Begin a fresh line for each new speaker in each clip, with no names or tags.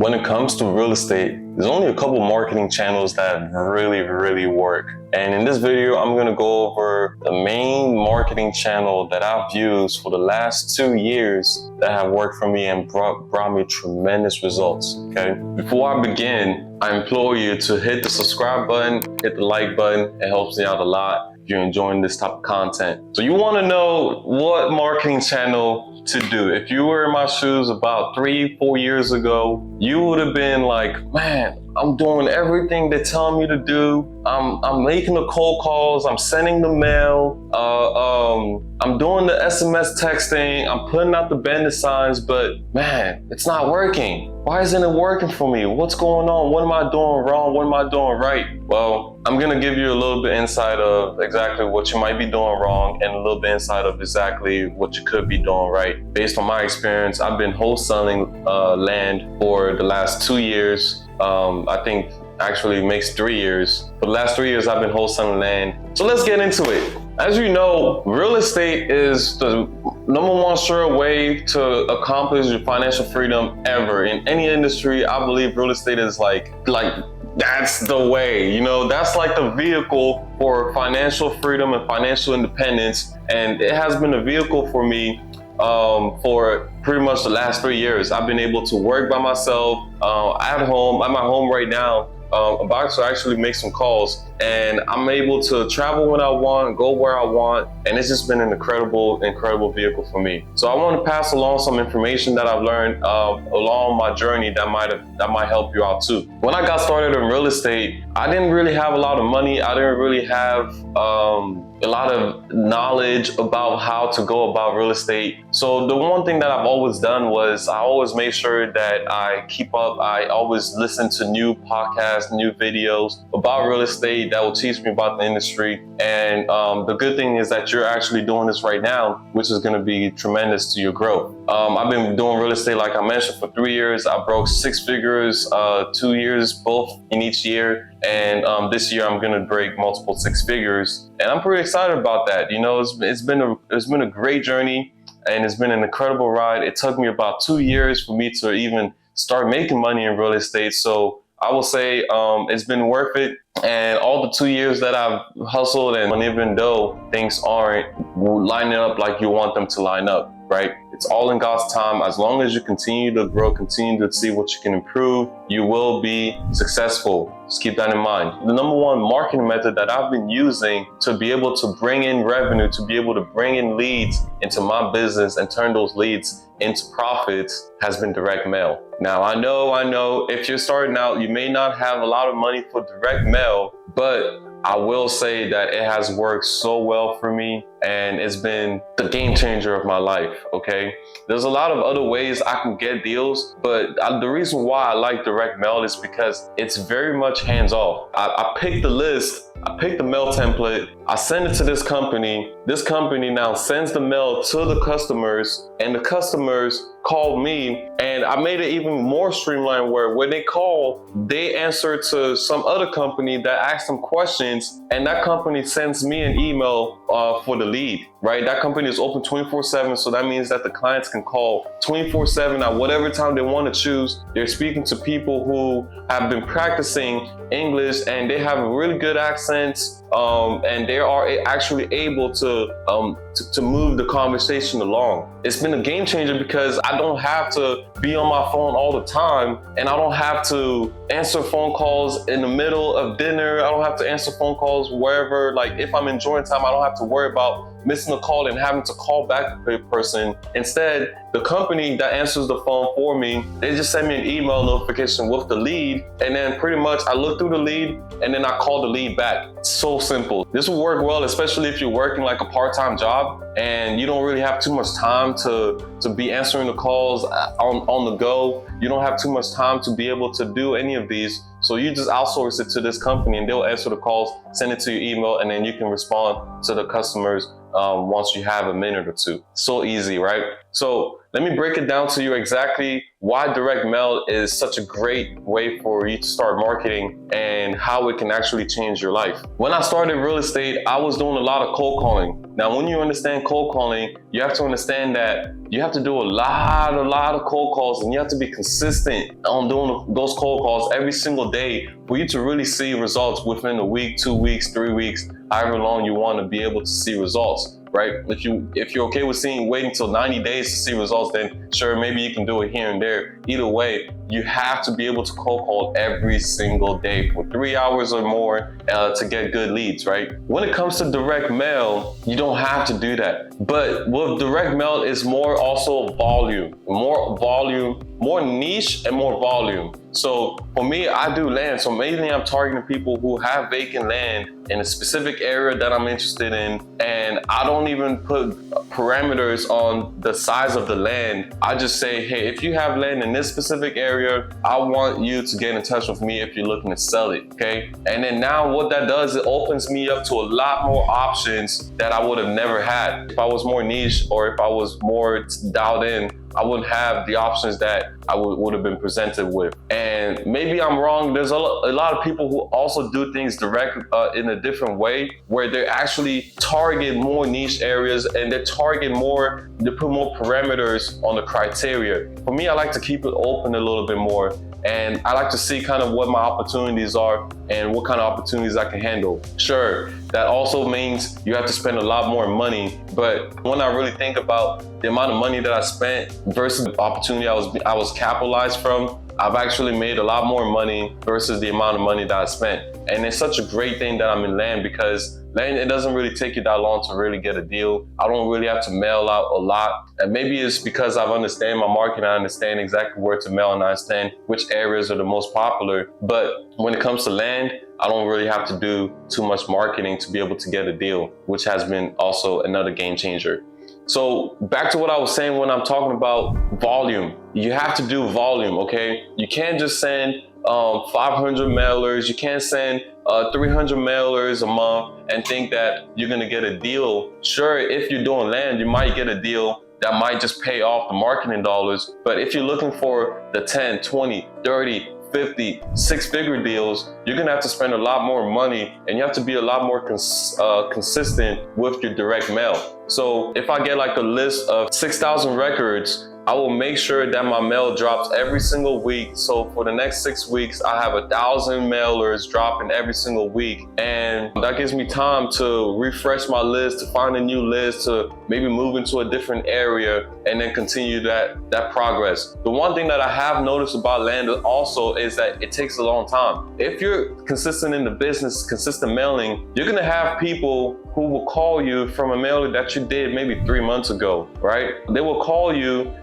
when it comes to real estate, there's only a couple marketing channels that really work. And in this video, I'm going to go over the main marketing channel that I've used for the last 2 years that have worked for me and brought me tremendous results. Okay. Before I begin, I implore you to hit the subscribe button, hit the like button. It helps me out a lot if you're enjoying this type of content. So you want to know what marketing channel to do. If you were in my shoes about 3-4 years ago, you would have been like, man, I'm doing everything they're telling me to do. I'm making the cold calls. I'm sending the mail. I'm doing the SMS texting. I'm putting out the bandit signs, but man, it's not working. Why isn't it working for me? What's going on? What am I doing wrong? What am I doing right? Well, I'm gonna give you a little bit insight of exactly what you might be doing wrong and a little bit insight of exactly what you could be doing right. Based on my experience, I've been wholesaling land for the last 2 years. I think actually makes 3 years. For the last 3 years, I've been wholesaling land. So let's get into it. As you know, real estate is the #1 sure way to accomplish your financial freedom ever. In any industry, I believe real estate is like that's the way, you know, that's like the vehicle for financial freedom and financial independence. And it has been a vehicle for me for pretty much the last 3 years. I've been able to work by myself at home. I'm at home right now. I'm about to actually make some calls, and I'm able to travel when I want, go where I want, and it's just been an incredible vehicle for me. So I want to pass along some information that I've learned along my journey that might help you out too. When I got started in real estate, I didn't really have a lot of money. I didn't really have a lot of knowledge about how to go about real estate. So the one thing that I've always done was I always made sure that I keep up. I always listen to new podcasts, new videos about real estate that will teach me about the industry. And the good thing is that you're actually doing this right now, which is going to be tremendous to your growth. I've been doing real estate, like I mentioned, for 3 years. I broke 6 figures, 2 years, both in each year. And this year I'm going to break multiple 6 figures. And I'm pretty excited about that. You know, it's been a great journey, and it's been an incredible ride. It took me about 2 years for me to even start making money in real estate. So I will say it's been worth it. And all the 2 years that I've hustled, and even though things aren't lining up like you want them to line up, right? It's all in God's time. As long as you continue to grow, continue to see what you can improve, you will be successful. Just keep that in mind. The #1 marketing method that I've been using to be able to bring in revenue, to be able to bring in leads into my business and turn those leads into profits has been direct mail. Now, I know if you're starting out, you may not have a lot of money for direct mail, but I will say that it has worked so well for me, and it's been the game changer of my life, okay? There's a lot of other ways I can get deals, but the reason why I like direct mail is because it's very much hands-off. I pick the list, I pick the mail template, I send it to this company now sends the mail to the customers, and the customers call me, and I made it even more streamlined where when they call, they answer to some other company that asks them questions, and that company sends me an email for the lead, right? That company is open 24/7, so that means that the clients can call 24/7 at whatever time they want to choose. They're speaking to people who have been practicing English, and they have really good accents, and they are actually able to move the conversation along. It's been a game changer because I don't have to be on my phone all the time, and I don't have to answer phone calls in the middle of dinner. I don't have to answer phone calls wherever, like if I'm enjoying time, I don't have to worry about missing a call and having to call back the person. Instead, the company that answers the phone for me, they just send me an email notification with the lead, and then pretty much I look through the lead and then I call the lead back. It's so simple. This will work well, especially if you're working like a part-time job and you don't really have too much time to be answering the calls on the go. You don't have too much time to be able to do any of these. So you just outsource it to this company, and they'll answer the calls, send it to your email, and then you can respond to the customers once you have a minute or two. So easy, right? So let me break it down to you exactly why direct mail is such a great way for you to start marketing and how it can actually change your life. When I started real estate, I was doing a lot of cold calling. Now, when you understand cold calling, you have to understand that you have to do a lot of cold calls, and you have to be consistent on doing those cold calls every single day for you to really see results within a week, 2 weeks, 3 weeks, however long you want to be able to see results. Right? If you're okay with waiting till 90 days to see results, then sure, maybe you can do it here and there. Either way, you have to be able to cold call every single day for 3 hours or more to get good leads, right? When it comes to direct mail, you don't have to do that. But with direct mail, it's more also volume, more niche and more volume. So for me, I do land. So mainly I'm targeting people who have vacant land in a specific area that I'm interested in. And I don't even put parameters on the size of the land. I just say, hey, if you have land in this specific area, I want you to get in touch with me if you're looking to sell it, okay? And then now what that does, it opens me up to a lot more options that I would have never had. If I was more niche or if I was more dialed in, I wouldn't have the options that I would have been presented with. And maybe I'm wrong. There's a lot of people who also do things direct in a different way, where they actually target more niche areas and they target more, they put more parameters on the criteria. For me, I like to keep it open a little bit more. And I like to see kind of what my opportunities are and what kind of opportunities I can handle. Sure, that also means you have to spend a lot more money. But when I really think about the amount of money that I spent versus the opportunity I was capitalized from, I've actually made a lot more money versus the amount of money that I spent. And it's such a great thing that I'm in land, because land, it doesn't really take you that long to really get a deal. I don't really have to mail out a lot. And maybe it's because I've understand my market, I understand exactly where to mail, and I understand which areas are the most popular. But when it comes to land, I don't really have to do too much marketing to be able to get a deal, which has been also another game changer. So back to what I was saying when I'm talking about volume. You have to do volume, okay? You can't just send 500 mailers. You can't send 300 mailers a month and think that you're gonna get a deal. Sure, if you're doing land, you might get a deal that might just pay off the marketing dollars. But if you're looking for the 10, 20, 30, 50, six-figure deals, you're gonna have to spend a lot more money, and you have to be a lot more consistent with your direct mail. So if I get like a list of 6,000 records, I will make sure that my mail drops every single week. So for the next 6 weeks, I have 1,000 mailers dropping every single week. And that gives me time to refresh my list, to find a new list, to maybe move into a different area, and then continue that progress. The one thing that I have noticed about land also is that it takes a long time. If you're consistent in the business, consistent mailing, you're gonna have people who will call you from a mailer that you did maybe 3 months ago, right? They will call you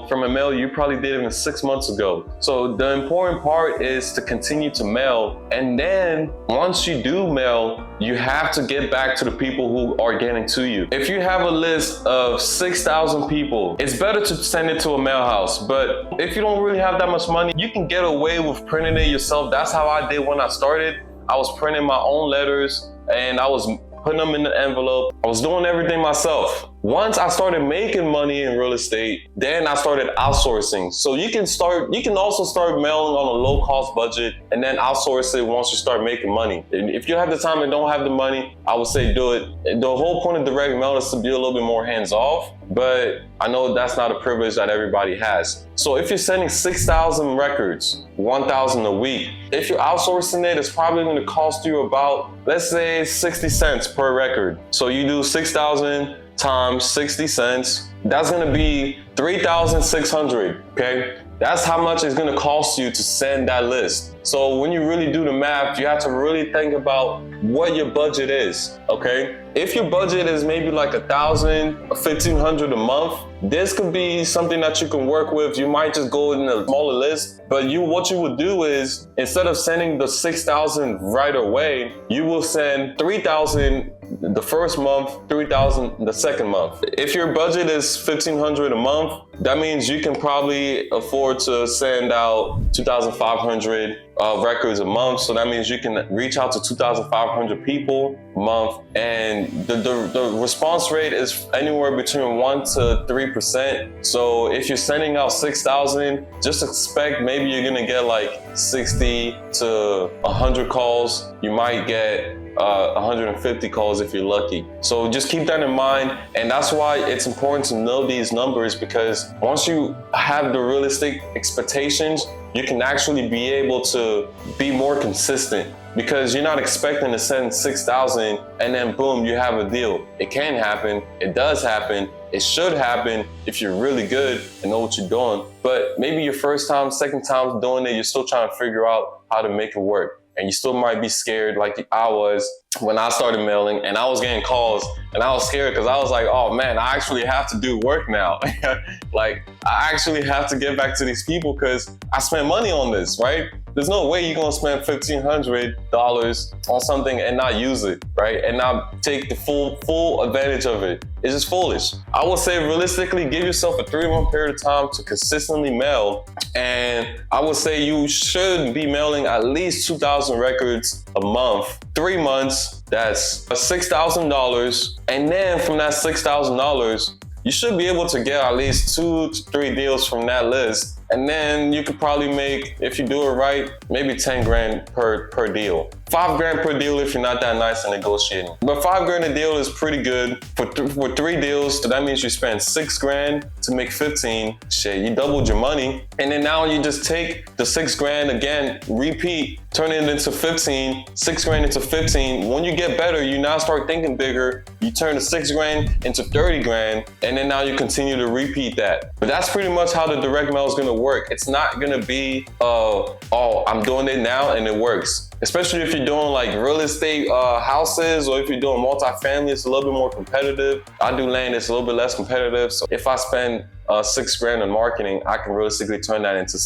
from a mail you probably did even 6 months ago. So the important part is to continue to mail. And then once you do mail, you have to get back to the people who are getting to you. If you have a list of 6,000 people, it's better to send it to a mail house. But if you don't really have that much money, you can get away with printing it yourself. That's how I did when I started. I was printing my own letters and I was putting them in the envelope. I was doing everything myself. Once I started making money in real estate, then I started outsourcing. So you can also start mailing on a low cost budget and then outsource it once you start making money. If you have the time and don't have the money, I would say do it. The whole point of direct mail is to be a little bit more hands off, but I know that's not a privilege that everybody has. So if you're sending 6,000 records, 1,000 a week, if you're outsourcing it, it's probably gonna cost you about, let's say 60 cents per record. So you do 6,000 times 60 cents, that's gonna be 3,600, okay? That's how much it's gonna cost you to send that list. So when you really do the math, you have to really think about what your budget is, okay? If your budget is maybe like 1,000 or 1,500 a month, this could be something that you can work with. You might just go in a smaller list, but what you would do is, instead of sending the 6,000 right away, you will send 3,000 the first month, 3,000 the second month. If your budget is 1,500 a month, that means you can probably afford to send out 2,500 records a month. So that means you can reach out to 2,500 people a month, and the response rate is anywhere between 1 to 3%. So if you're sending out 6,000, just expect maybe you're gonna get like 60 to 100 calls. You might get 150 calls if you're lucky. So just keep that in mind, and that's why it's important to know these numbers, because once you have the realistic expectations, you can actually be able to be more consistent, because you're not expecting to send 6,000 and then boom, you have a deal. It can happen, it does happen, it should happen if you're really good and know what you're doing. But maybe your first time, second time doing it, you're still trying to figure out how to make it work. And you still might be scared like I was when I started mailing, and I was getting calls and I was scared because I was like, oh man, I actually have to do work now. Like, I actually have to get back to these people because I spent money on this, right? There's no way you're gonna spend $1,500 on something and not use it, right? And not take the full advantage of it. It's just foolish. I would say realistically, give yourself a 3-month period of time to consistently mail. And I would say you should be mailing at least 2,000 records a month. 3 months, that's $6,000. And then from that $6,000, you should be able to get at least 2 to 3 deals from that list. And then you could probably make, if you do it right, maybe 10 grand per deal. 5 grand per deal if you're not that nice in negotiating. But 5 grand a deal is pretty good. For 3 deals, so that means you spend 6 grand to make 15. Shit, you doubled your money. And then now you just take the 6 grand again, repeat, turn it into 15, 6 grand into 15. When you get better, you now start thinking bigger. You turn the 6 grand into 30 grand, and then now you continue to repeat that. But that's pretty much how the direct mail is gonna work. It's not gonna be, oh, I'm doing it now and it works. Especially if you're doing like real estate houses, or if you're doing multifamily, it's a little bit more competitive. I do land, it's a little bit less competitive. So if I spend 6 grand on marketing, I can realistically turn that into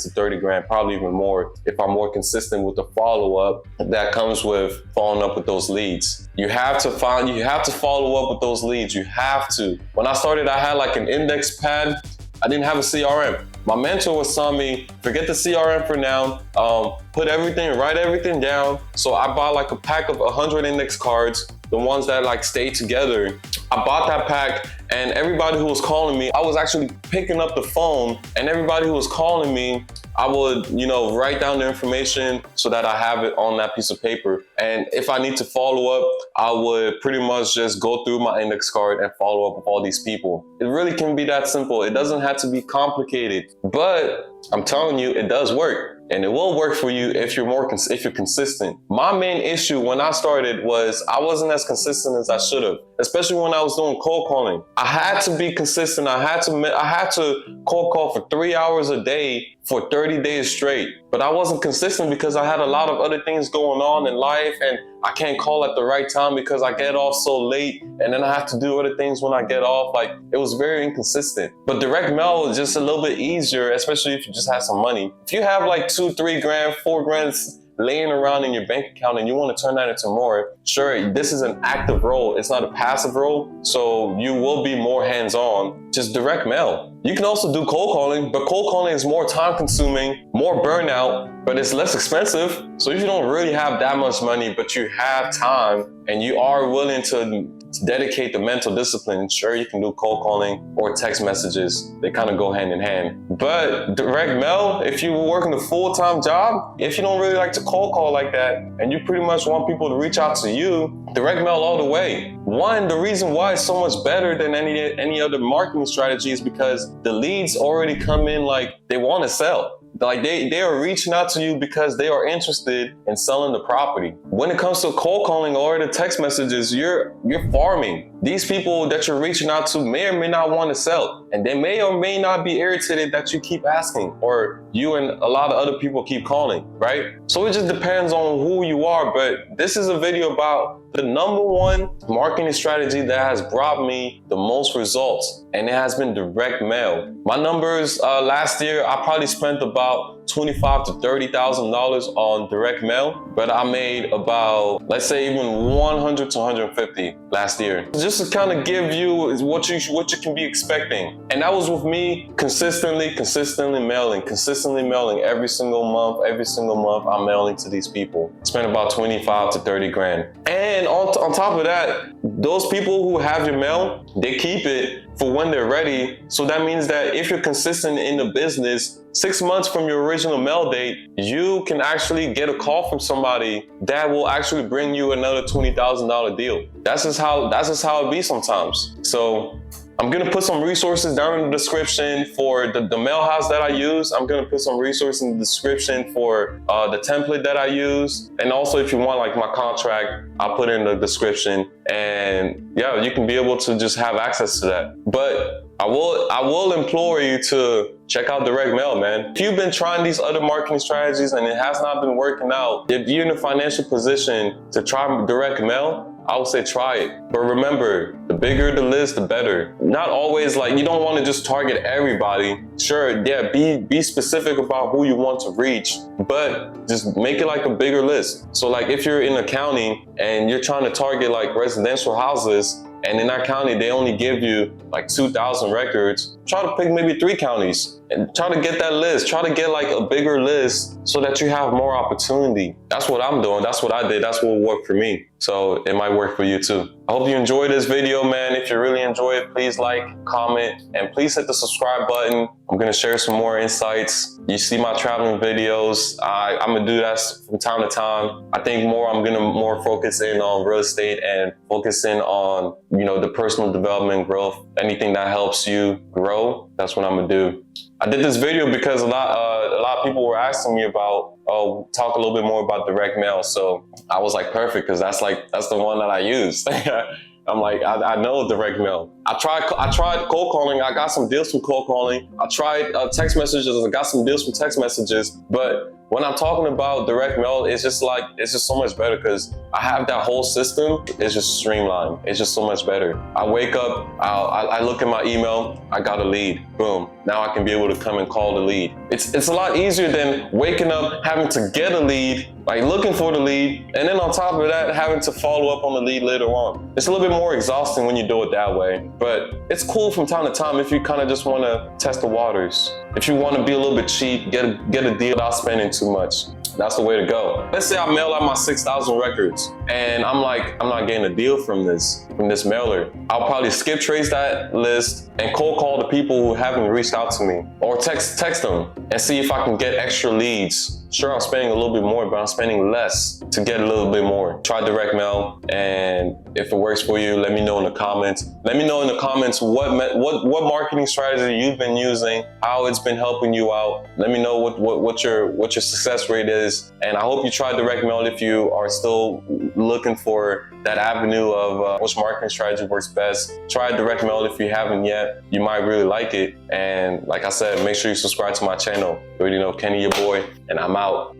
30 grand, probably even more, if I'm more consistent with the follow-up that comes with following up with those leads. You have to follow up with those leads. You have to. When I started, I had like an index pad. I didn't have a CRM. My mentor was telling me, forget the CRM for now, write everything down. So I bought like a pack of 100 index cards, the ones that like stay together. I bought that pack, and everybody who was calling me, I was actually picking up the phone, and everybody who was calling me, I would, write down the information so that I have it on that piece of paper. And if I need to follow up, I would pretty much just go through my index card and follow up with all these people. It really can be that simple. It doesn't have to be complicated, but I'm telling you, it does work. And it will work for you if you're consistent. My main issue when I started was I wasn't as consistent as I should have, especially when I was doing cold calling. I had to be consistent. I had to cold call for 3 hours a day for 30 days straight. But I wasn't consistent because I had a lot of other things going on in life, and I can't call at the right time because I get off so late, and then I have to do other things when I get off. Like, it was very inconsistent. But direct mail is just a little bit easier, especially if you just have some money. If you have like 2, 3 grand, 4 grand laying around in your bank account and you want to turn that into more, sure, this is an active role. It's not a passive role. So you will be more hands-on. Just direct mail. You can also do cold calling, but cold calling is more time consuming, more burnout, but it's less expensive. So if you don't really have that much money, but you have time and you are willing to dedicate the mental discipline, sure, you can do cold calling or text messages. They kind of go hand in hand. But direct mail, if you're working a full-time job, if you don't really like to cold call like that, and you pretty much want people to reach out to you, direct mail all the way. One, the reason why it's so much better than any other marketing strategy is because the leads already come in like they want to sell. Like they are reaching out to you because they are interested in selling the property. When it comes to cold calling or the text messages, you're farming. These people that you're reaching out to may or may not want to sell, and they may or may not be irritated that you keep asking, or you and a lot of other people keep calling, right? So it just depends on who you are. But this is a video about the #1 marketing strategy that has brought me the most results, and it has been direct mail. My numbers last year, I probably spent about $25,000 to $30,000 on direct mail, but I made about, let's say, even 100 to 150 last year. Just to kind of give you what you can be expecting. And that was with me consistently mailing every single month. I'm mailing to these people. Spent about 25 to 30 grand. And on top of that, those people who have your mail, they keep it for when they're ready. So that means that if you're consistent in the business, 6 months from your original mail date, you can actually get a call from somebody that will actually bring you another $20,000 deal. That's just how it be sometimes. So I'm gonna put some resources down in the description for the mail house that I use. I'm gonna put some resources in the description for the template that I use. And also if you want like my contract, I'll put it in the description. And yeah, you can be able to just have access to that. But I will implore you to check out direct mail, man. If you've been trying these other marketing strategies and it has not been working out, if you're in a financial position to try direct mail, I would say try it. But remember, the bigger the list, the better. Not always like, you don't want to just target everybody. Sure, yeah, be specific about who you want to reach, but just make it like a bigger list. So like if you're in accounting and you're trying to target like residential houses, and in that county, they only give you like 2,000 records, try to pick maybe 3 counties and try to get that list. Try to get like a bigger list so that you have more opportunity. That's what I'm doing. That's what I did. That's what worked for me. So it might work for you too. I hope you enjoyed this video, man. If you really enjoy it, please like, comment, and please hit the subscribe button. I'm gonna share some more insights. You see my traveling videos. I'm gonna do that from time to time. I think I'm gonna more focus in on real estate and focus in on, you know, the personal development growth. Anything that helps you grow, that's what I'm gonna do. I did this video because a lot of people were asking me about, talk a little bit more about direct mail. So I was like, perfect, because that's the one that I use. I'm like, I know direct mail. I tried cold calling. I got some deals from cold calling. I tried text messages. I got some deals from text messages. But when I'm talking about direct mail, it's just so much better because I have that whole system. It's just streamlined. It's just so much better. I wake up, I look at my email, I got a lead, boom. Now I can be able to come and call the lead. It's a lot easier than waking up, having to get a lead, like looking for the lead, and then on top of that, having to follow up on the lead later on. It's a little bit more exhausting when you do it that way, but it's cool from time to time if you kind of just want to test the waters. If you want to be a little bit cheap, get a deal without spending too much. That's the way to go. Let's say I mail out my 6,000 records and I'm like, I'm not getting a deal from this mailer. I'll probably skip trace that list and cold call the people who haven't reached out to me, or text them and see if I can get extra leads. Sure, I'm spending a little bit more, but I'm spending less to get a little bit more. Try direct mail, and if it works for you, let me know in the comments. Let me know in the comments what marketing strategy you've been using, how it's been helping you out. Let me know what your success rate is, and I hope you try direct mail if you are still looking for that avenue of which marketing strategy works best. Try direct mail if you haven't yet. You might really like it. And like I said, make sure you subscribe to my channel. You already know Kenny, your boy, and I'm out.